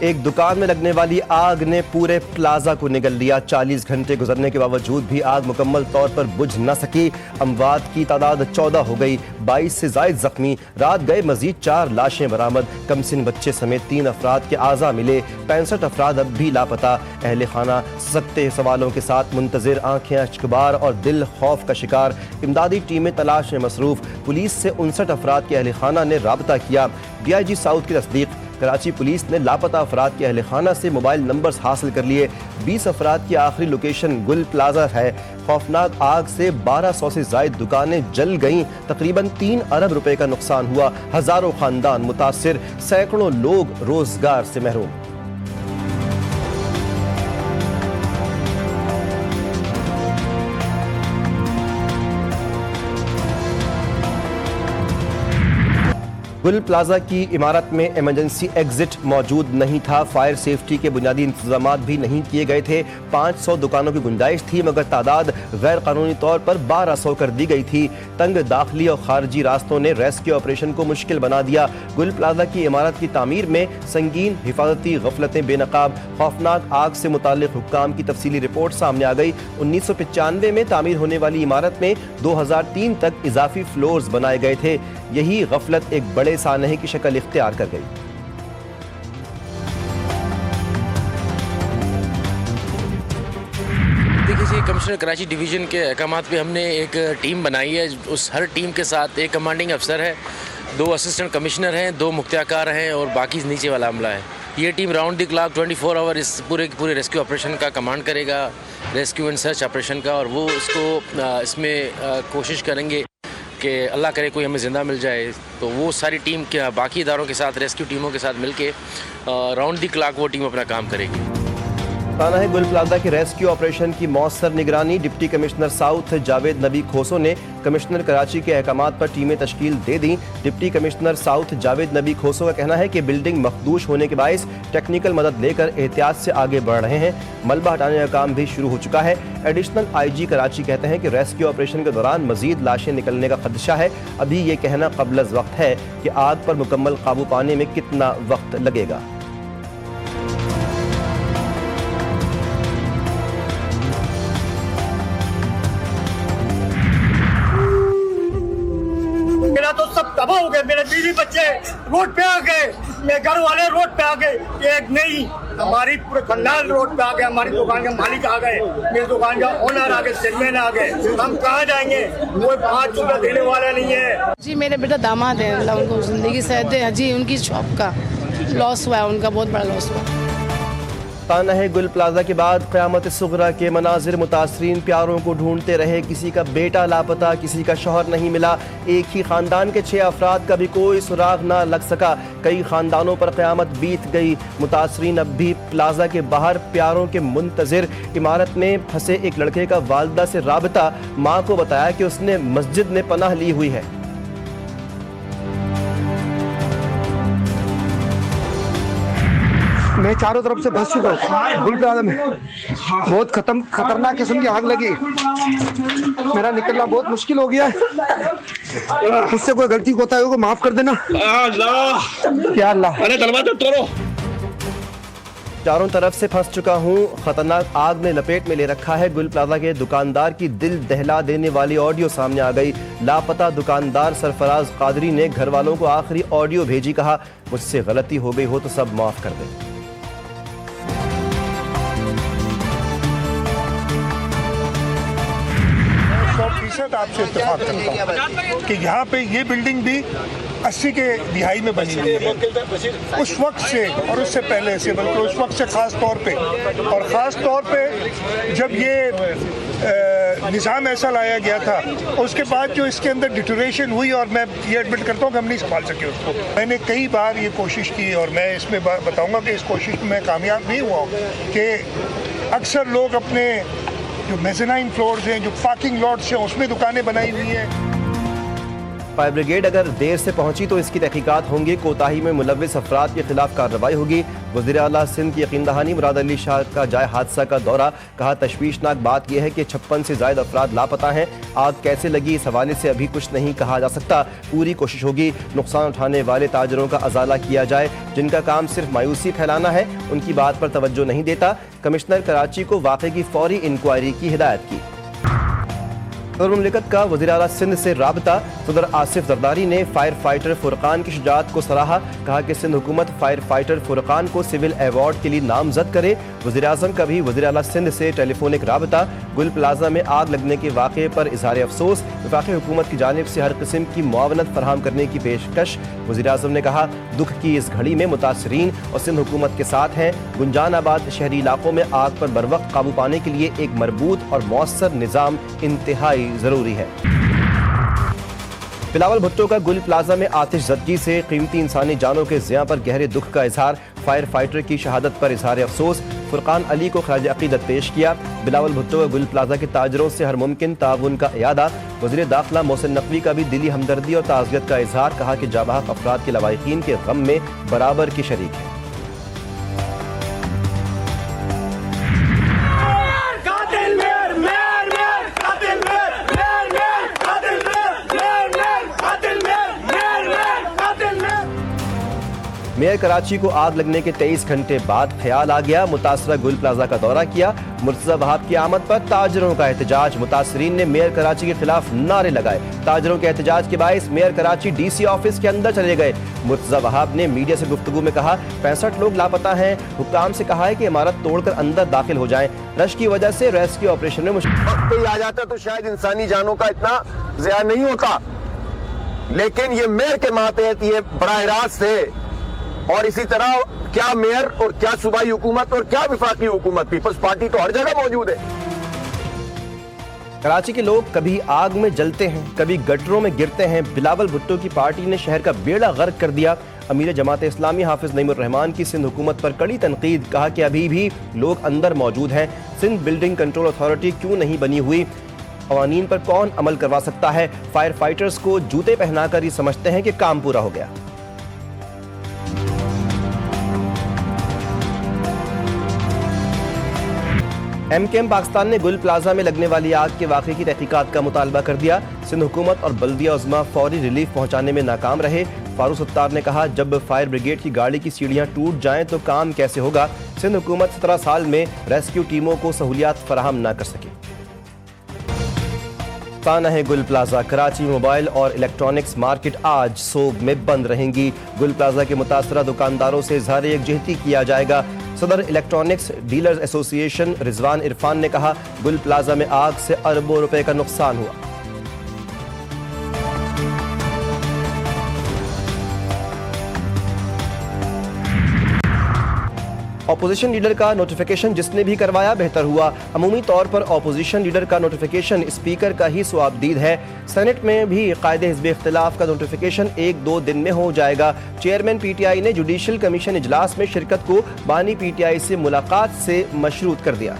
एक दुकान में लगने वाली आग ने पूरे प्लाजा को निगल लिया। 40 घंटे गुजरने के बावजूद भी आग मुकम्मल तौर पर बुझ न सकी। अमवात की तादाद 14 हो गई, 22 से जायद जख्मी। रात गए मजीद 4 लाशें बरामद। कमसिन बच्चे समेत 3 अफराद के आज़ा मिले। 65 अफराद अब भी लापता। अहले खाना सख्त सवालों के साथ मुंतजिर, आंखें अश्कबार और दिल खौफ का शिकार। इमदादी टीमें तलाश में मसरूफ। पुलिस से 59 अफराद के अहले खाना ने राबता किया। DIG साउथ की तस्दीक, कराची पुलिस ने लापता अफराद के अहले खाना से मोबाइल नंबर्स हासिल कर लिए। 20 अफराद की आखिरी लोकेशन गुल प्लाजा है। खौफनाक आग से 1200 से जायद दुकानें जल गईं। तकरीबन 3 अरब रुपए का नुकसान हुआ। हजारों खानदान मुतासिर, सैकड़ों लोग रोजगार से महरूम। गुल प्लाजा की इमारत में इमरजेंसी एग्जिट मौजूद नहीं था। फायर सेफ्टी के बुनियादी इंतजाम भी नहीं किए गए थे। 500 दुकानों की गुंजाइश थी, मगर तादाद गैर कानूनी तौर पर 1200 कर दी गई थी। तंग दाखिली और खारजी रास्तों ने रेस्क्यू ऑपरेशन को मुश्किल बना दिया। गुल प्लाजा की इमारत की तामीर में संगीन हिफाजती गफलतें बेनकाब। खौफनाक आग से मुताल्लिक हुक्काम की तफसीली रिपोर्ट सामने आ गई। 1995 में तामीर होने वाली इमारत में 2003 तक इजाफी फ्लोर्स बनाए गए थे। यही गफलत एक बड़े सानहे की शक्ल इख्तियार कर गई। देखिए जी, कमिश्नर कराची डिवीज़न के अहकामात पे हमने एक टीम बनाई है। उस हर टीम के साथ एक कमांडिंग अफसर है, 2 असिस्टेंट कमिश्नर हैं, 2 मुख्तियारकार हैं और बाकी नीचे वाला अमला है। ये team round the clock 24 hour इस पूरे रेस्क्यू ऑपरेशन का कमांड करेगा, रेस्क्यू एंड सर्च ऑपरेशन का। और वो इसको इसमें कोशिश करेंगे कि अल्लाह करे कोई हमें ज़िंदा मिल जाए। तो वो सारी टीम के बाकी इदारों के साथ, रेस्क्यू टीमों के साथ मिलके राउंड द क्लॉक वो टीम अपना काम करेगी। थाना गुल प्लाजा के रेस्क्यू ऑपरेशन की मौसर निगरानी डिप्टी कमिश्नर साउथ जावेद नबी खोसो ने कमिश्नर कराची के अहकामात पर टीमें तश्कील दे दी। डिप्टी कमिश्नर साउथ जावेद नबी खोसो का कहना है कि बिल्डिंग मखदूश होने के बायस टेक्निकल मदद लेकर एहतियात से आगे बढ़ रहे हैं। मलबा हटाने का काम भी शुरू हो चुका है। एडिशनल IG कराची कहते हैं कि रेस्क्यू ऑपरेशन के दौरान मजीद लाशें निकलने का खदशा है। अभी ये कहना क़ब्ल अज़ वक्त है कि आग पर मुकम्मल काबू पाने में कितना वक्त लगेगा। मेरा तो सब तबाह हो गए। मेरे बीवी बच्चे रोड पे आ गए, मेरे घर वाले रोड पे आ गए। एक नहीं, हमारी पूरे खानदान रोड पे आ गए। हमारी दुकान के मालिक आ गए, मेरी दुकान का ओनर आ गए, सेलमैन आ गए। हम कहाँ जाएंगे? कोई 5 रुपया देने वाला नहीं है। जी मेरे बेटा दामाद है, अल्लाह उनको जिंदगी सेहत दे। जी उनकी शॉप का लॉस हुआ है, उनका बहुत बड़ा लॉस हुआ। ताना है गुल प्लाजा के बाद क़यामत सुगरा के मनाजिर। मुतासरीन प्यारों को ढूंढते रहे। किसी का बेटा लापता, किसी का शौहर नहीं मिला। एक ही खानदान के 6 अफराद का भी कोई सुराग ना लग सका। कई खानदानों पर क़यामत बीत गई। मुतासरीन अब भी प्लाजा के बाहर प्यारों के मुंतजिर। इमारत में फंसे एक लड़के का वालदा से राबता। माँ को बताया कि उसने मस्जिद में पनाह ली हुई है। मैं चारों तरफ से फंस चुका हूँ। गुल प्लाजा में बहुत खतरनाक किस्म की आग लगी। मेरा निकलना बहुत मुश्किल हो गया है। मुझसे कोई गलती होता है को माफ कर देना। क्या अल्लाह, अरे दरवाजा तोड़ो। चारों तरफ से फंस चुका हूँ। खतरनाक आग ने लपेट में ले रखा है। गुल प्लाजा के दुकानदार की दिल दहला देने वाली ऑडियो सामने आ गई। लापता दुकानदार सरफराज कादरी ने घर वालों को आखिरी ऑडियो भेजी। कहा, मुझसे गलती हो गई हो तो सब माफ कर दें। आपसे इत्तेफाक करता हूँ कि यहाँ पे ये बिल्डिंग भी 80 के दिहाई में बनी हुई है। उस वक्त से और उससे पहले से, बल्कि उस वक्त से ख़ास तौर पे जब ये निज़ाम ऐसा लाया गया था, उसके बाद जो इसके अंदर डिटोरेशन हुई, और मैं ये एडमिट करता हूँ कि हम नहीं संभाल सके उसको। मैंने कई बार ये कोशिश की और मैं इसमें बताऊँगा कि इस कोशिश में मैं कामयाब नहीं हुआ हूँ कि अक्सर लोग अपने जो मेज़नाइन फ्लोर्स हैं, जो पार्किंग लॉट्स हैं, उसमें दुकानें बनाई हुई हैं। फायर ब्रिगेड अगर देर से पहुंची तो इसकी तहकीकात होंगी, कोताही में मुलव्विस अफराद के खिलाफ कार्रवाई होगी। वज़ीर आला सिंध की यकीन दहानी। मुराद अली शाह का जाए हादसा का दौरा। कहा तशवीशनाक बात यह है कि 56 से ज़ायद अफराद लापता हैं। आग कैसे लगी इस हवाले से अभी कुछ नहीं कहा जा सकता। पूरी कोशिश होगी नुकसान उठाने वाले ताजरों का अजाला किया जाए। जिनका काम सिर्फ मायूसी फैलाना है उनकी बात पर तवज्जो नहीं देता। कमिश्नर कराची को वाक़े की फौरी इंक्वायरी की हिदायत की। सदर मुमलिकत का वज़ीर आला सिंध से राबता। सदर आसिफ जरदारी ने फायर फाइटर फुरकान की शुजाअत को सराहा। कहा कि सिंध हुकूमत फायर फाइटर फुरकान को सिविल अवार्ड के लिए नामजद करे। वज़ीर आज़म का भी वज़ीर आला सिंध से टेलीफोनिक राबता। गुल प्लाजा में आग लगने के वाक़े पर इज़हार अफसोस। वफाकी हुकूमत की जानिब से हर किस्म की मुआवनत फराहम करने की पेशकश। वज़ीर आज़म ने कहा दुख की इस घड़ी में मुतासरीन और सिंध हुकूमत के साथ हैं। गुंजान आबाद शहरी इलाकों में आग पर बरवक्त काबू पाने के लिए एक मरबूत और मौसर निज़ाम इंतहाई जरूरी है। बिलावल भुट्टो का गुल प्लाजा में आतिशज़दगी से कीमती इंसानी जानों के ज़िया पर गहरे दुख का इजहार। फायर फाइटर की शहादत पर इजहार अफसोस। फुरकान अली को खराज अकीदत पेश किया। बिलावल भुट्टो गुल प्लाजा के ताजरों से हर मुमकिन ताउन का इयादा। वज़ीर दाखिला मोहसिन नकवी का भी दिली हमदर्दी और ताज़ियत का इजहार। कहा कि जाबाहक अफराद के लवाहिकीन के गम में बराबर की शरीक है। मेयर कराची को आग लगने के 23 घंटे बाद ख्याल आ गया। मुतासरा गुल प्लाजा का दौरा किया। मुर्तज़ा वहाब की आमद पर ताजरों का एहतजाज। मुतासरीन ने मेयर कराची के खिलाफ नारे लगाए। ताजरों के एहतजाज के बायस मेयर कराची DC ऑफिस के अंदर चले गए। मुर्तज़ा वहाब ने मीडिया से गुफ्तगू में कहा 65 लोग लापता हैं। हुक्काम से कहा है कि इमारत तोड़कर अंदर दाखिल हो जाएं। रश की वजह से रेस्क्यू ऑपरेशन में मुश्किल आ जाता तो शायद इंसानी जानों का इतना ज़िया नहीं होता, लेकिन ये मेयर के मातहत ये बराह रास्त है। और इसी तरह क्या मेयर और क्या सूबाई हुकूमत और क्या वफाकी हुकूमत, पीपल्स पार्टी तो हर जगह मौजूद है। कराची के लोग कभी आग में जलते हैं, कभी गटरों में गिरते हैं। बिलावल भुट्टो की पार्टी ने शहर का बेड़ा गर्क कर दिया। अमीर जमात इस्लामी हाफिज नईमुर रहमान की सिंध हुकूमत पर कड़ी तनकीद। कहा कि अभी भी लोग अंदर मौजूद हैं। सिंध बिल्डिंग कंट्रोल अथॉरिटी क्यों नहीं बनी हुई? कवानीन पर कौन अमल करवा सकता है? फायर फाइटर्स को जूते पहनाकर ही समझते हैं कि काम पूरा हो गया। MKM पाकिस्तान ने गुल प्लाजा में लगने वाली आग के वाक़े की तहकीकात का मुतालबा कर दिया। सिंध हुकूमत और बल्दिया उज़्मा फौरी रिलीफ पहुंचाने में नाकाम रहे। फारूक सत्तार ने कहा जब फायर ब्रिगेड की गाड़ी की सीढ़ियां टूट जाएं तो काम कैसे होगा? सिंध हुकूमत 17 साल में रेस्क्यू टीमों को सहूलियात फराहम न कर सकी। ताना है गुल प्लाजा। कराची मोबाइल और इलेक्ट्रॉनिक्स मार्केट आज सोग में बंद रहेंगी। गुल प्लाजा के मुतासरा दुकानदारों से इज़हार यकजहती किया जाएगा। सदर electronics dealers association Rizwan Irfan ने कहा गुल प्लाजा में आग से अरबों रुपए का नुकसान हुआ। ऑपोजिशन लीडर का नोटिफिकेशन जिसने भी करवाया बेहतर हुआ। अमूमी तौर पर ऑपोजिशन लीडर का नोटिफिकेशन स्पीकर का ही स्वाबदीद है। सेनेट में भी कायदे हिज़्ब इख्तिलाफ का नोटिफिकेशन 1-2 दिन में हो जाएगा। चेयरमैन PTI ने जुडिशल कमीशन इजलास में शिरकत को बानी PTI से मुलाकात से मशरूत कर दिया।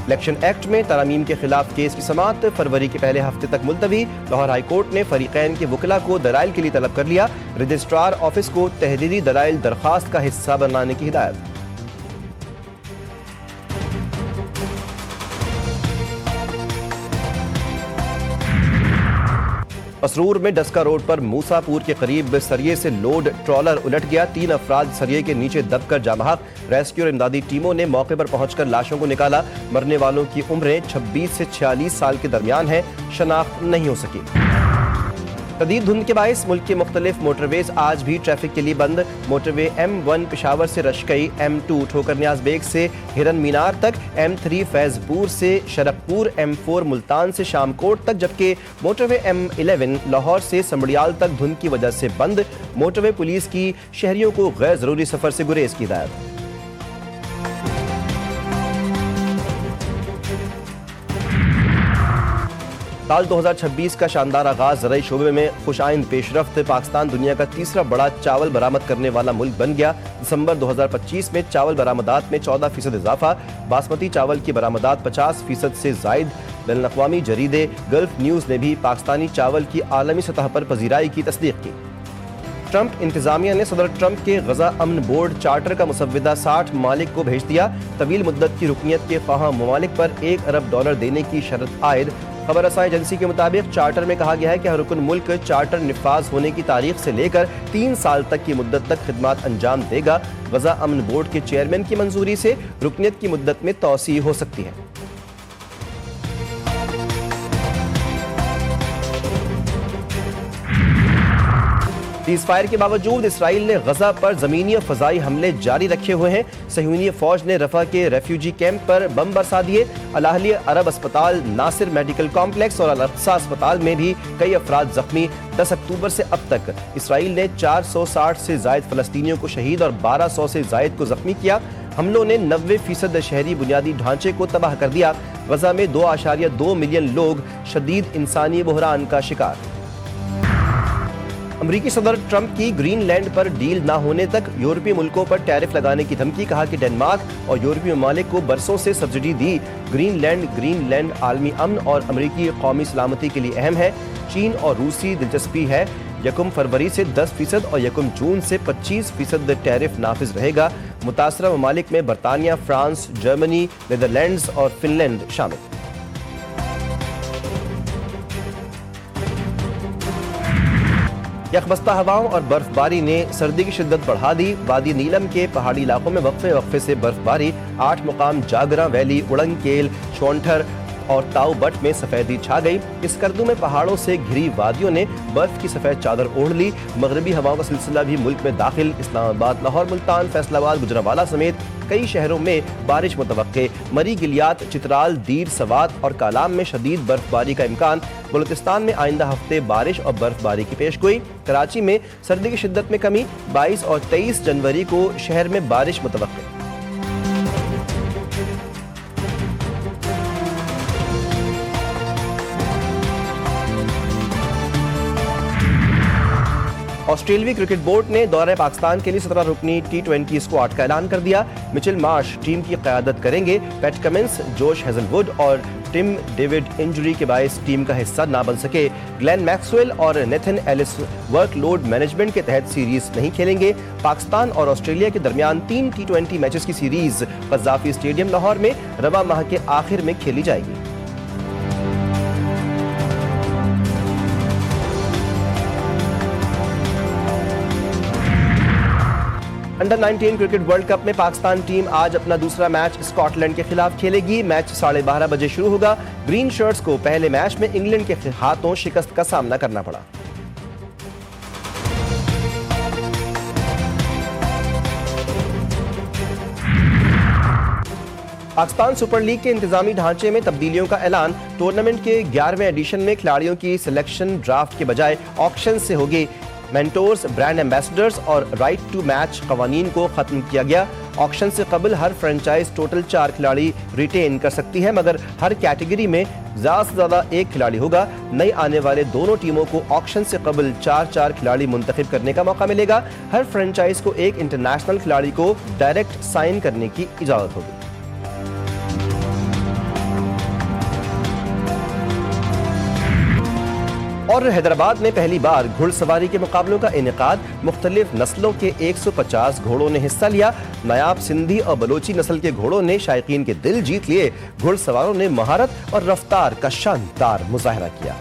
इलेक्शन एक्ट में तरमीम के खिलाफ केस की समाअत फरवरी के पहले हफ्ते तक मुलतवी। लाहौर हाई कोर्ट ने फरीकैन के वकला को दलाइल के लिए तलब कर लिया। रजिस्ट्रार ऑफिस को तहदीदी दलाइल दरखास्त का हिस्सा बनाने की हिदायत। असरूर में डस्का रोड पर मूसापुर के करीब सरिये से लोड ट्रॉलर उलट गया। 3 अफराद सरिये के नीचे दबकर जामहाक। रेस्क्यू और इमदादी टीमों ने मौके पर पहुंचकर लाशों को निकाला। मरने वालों की उम्रें 26 से 46 साल के दरमियान है। शनाख्त नहीं हो सकी। शदीद धुंध के बायस मुल्क के मुख्तलिफ मोटरवेज आज भी ट्रैफिक के लिए बंद। मोटरवे M1 पेशावर से रशकई, M2 ठोकर न्याज बेग से हिरन मीनार तक, M3 फैजपुर से शरकपुर, M4 मुल्तान से शामकोट तक, जबकि मोटरवे M11 लाहौर से समड़ियाल तक धुंध की वजह से बंद। मोटरवे पुलिस की शहरियों को गैर जरूरी सफर से गुरेज की हिदायत। साल 2026 का शानदार आगाज ज़राई शोबे में खुशाइंद पेशरफ्त। पाकिस्तान दुनिया का तीसरा बड़ा चावल बरामद करने वाला मुल्क बन गया। दिसंबर 2025 में चावल बरामदात में 14% इजाफा। बासमती चावल की बरामदात 50% से जायद। बैनुल-अक़वामी जरीदे गल्फ न्यूज़ ने भी पाकिस्तानी चावल की आलमी सतह पर पजीराई की तस्दीक की। ट्रंप इंतजामिया ने सदर ट्रंप के गजा अमन बोर्ड चार्टर का मुसव्विदा 60 ममालिक को भेज दिया। तवील मुद्दत की रुकनियत के ख्वाह ममालिक पर $1 अरब देने की शर्त आयद। खबर रसाई एजेंसी के मुताबिक चार्टर में कहा गया है कि हर रुकन मुल्क चार्टर निफाज होने की तारीख से लेकर 3 साल तक की मुद्दत तक खिदमात अंजाम देगा। गजा अमन बोर्ड के चेयरमैन की मंजूरी से रुकनियत की मुद्दत में तौसी हो सकती है। सीज़फायर के बावजूद इसराइल ने गजा पर ज़मीनी और फ़ज़ाई हमले जारी रखे हुए हैं। सहयूनी फ़ौज ने रफ़ा के रेफ्यूजी कैंप पर बम बरसा दिए। अल-अहली अरब अस्पताल, नासिर मेडिकल कॉम्प्लेक्स और अल-अक़सा अस्पताल में भी कई अफराद जख्मी। 10 अक्टूबर से अब तक इसराइल ने 460 से ज़ायद फ़लस्तीनियों को शहीद और 1200 से ज़ायद को जख्मी किया। हमलों ने 90% शहरी बुनियादी ढांचे को तबाह कर दिया। गजा में 2.2 मिलियन लोग शदीद इंसानी बहरान का शिकार। अमरीकी सदर ट्रंप की ग्रीनलैंड पर डील न होने तक यूरोपीय मुल्कों पर टैरिफ लगाने की धमकी। कहा कि डेनमार्क और यूरोपीय ममालिक को बरसों से सब्सिडी दी। ग्रीनलैंड आलमी अमन और अमरीकी कौमी सलामती के लिए अहम है। चीन और रूसी दिलचस्पी है। 1 फरवरी से 10% और 1 जून से 25% टैरिफ नाफिज रहेगा। मुतासरा ममालिक में बरतानिया, फ्रांस, जर्मनी, नीदरलैंड्स और फिनलैंड शामिल। यकबस्ता हवाओं और बर्फबारी ने सर्दी की शिद्दत बढ़ा दी। वादी नीलम के पहाड़ी इलाकों में वक्फे से बर्फबारी। 8 मुकाम जागरा वैली, उड़ंगकेल, शोंठर और ताऊ बट में सफेदी छा गई। इस कर्दू में पहाड़ों से घिरी वादियों ने बर्फ की सफेद चादर ओढ़ ली। मगरबी हवाओं का सिलसिला भी मुल्क में दाखिल। इस्लामाबाद, लाहौर, मुल्तान, फैसलाबाद, गुजरांवाला समेत कई शहरों में बारिश मुतवक्के। मरी, गिलियात, चित्राल, दीर, सवात और कालाम में शदीद बर्फबारी का इम्कान। बलूचिस्तान में आइंदा हफ्ते बारिश और बर्फबारी की पेशगोई। कराची में सर्दी की शिद्दत में कमी। 22 और 23 जनवरी को शहर में बारिश मुतवक्के। ऑस्ट्रेलियाई क्रिकेट बोर्ड ने दौरे पाकिस्तान के लिए 17 रुकनी T20 स्क्वाड का ऐलान कर दिया। मिचेल मार्श टीम की क़यादत करेंगे। पैट कमिंस, जोश हेजलवुड और टिम डेविड इंजरी के बायस टीम का हिस्सा ना बन सके। ग्लेन मैक्सवेल और नेथन एलिस वर्कलोड मैनेजमेंट के तहत सीरीज नहीं खेलेंगे। पाकिस्तान और ऑस्ट्रेलिया के दरमियान 3 T20 मैचेस की सीरीज क़ज़ाफ़ी स्टेडियम लाहौर में रवा माह के आखिर में खेली जाएगी। अंडर 19 क्रिकेट वर्ल्ड कप में पाकिस्तान टीम आज अपना दूसरा मैच स्कॉटलैंड के खिलाफ खेलेगी। मैच 12:30 बजे शुरू होगा। ग्रीन शर्ट्स को पहले मैच में इंग्लैंड के हाथों शिकस्त का सामना करना पड़ा। पाकिस्तान सुपर लीग के इंतजामी ढांचे में तब्दीलियों का ऐलान। टूर्नामेंट के 11वें एडिशन में खिलाड़ियों की सिलेक्शन ड्राफ्ट के बजाय ऑक्शन से होगी। मेंटोर्स, ब्रांड एम्बेसडर्स और राइट टू मैच कवानीन को खत्म किया गया। ऑक्शन से कबल हर फ्रेंचाइज टोटल 4 खिलाड़ी रिटेन कर सकती है, मगर हर कैटेगरी में ज़्यादा से ज़्यादा 1 खिलाड़ी होगा। नई आने वाले दोनों टीमों को ऑक्शन से कबल 4 खिलाड़ी मुंतखब करने का मौका मिलेगा। हर फ्रेंचाइज को 1 इंटरनेशनल खिलाड़ी को डायरेक्ट साइन करने की इजाज़त होगी। और हैदराबाद में पहली बार घुड़सवारी के मुकाबलों का इनेकाद। मुख्तलिफ नस्लों के 150 घोड़ों ने हिस्सा लिया। नायाब सिंधी और बलोची नस्ल के घोड़ों ने शायकीन के दिल जीत लिए। घुड़सवारों ने महारत और रफ्तार का शानदार मुजाहरा किया।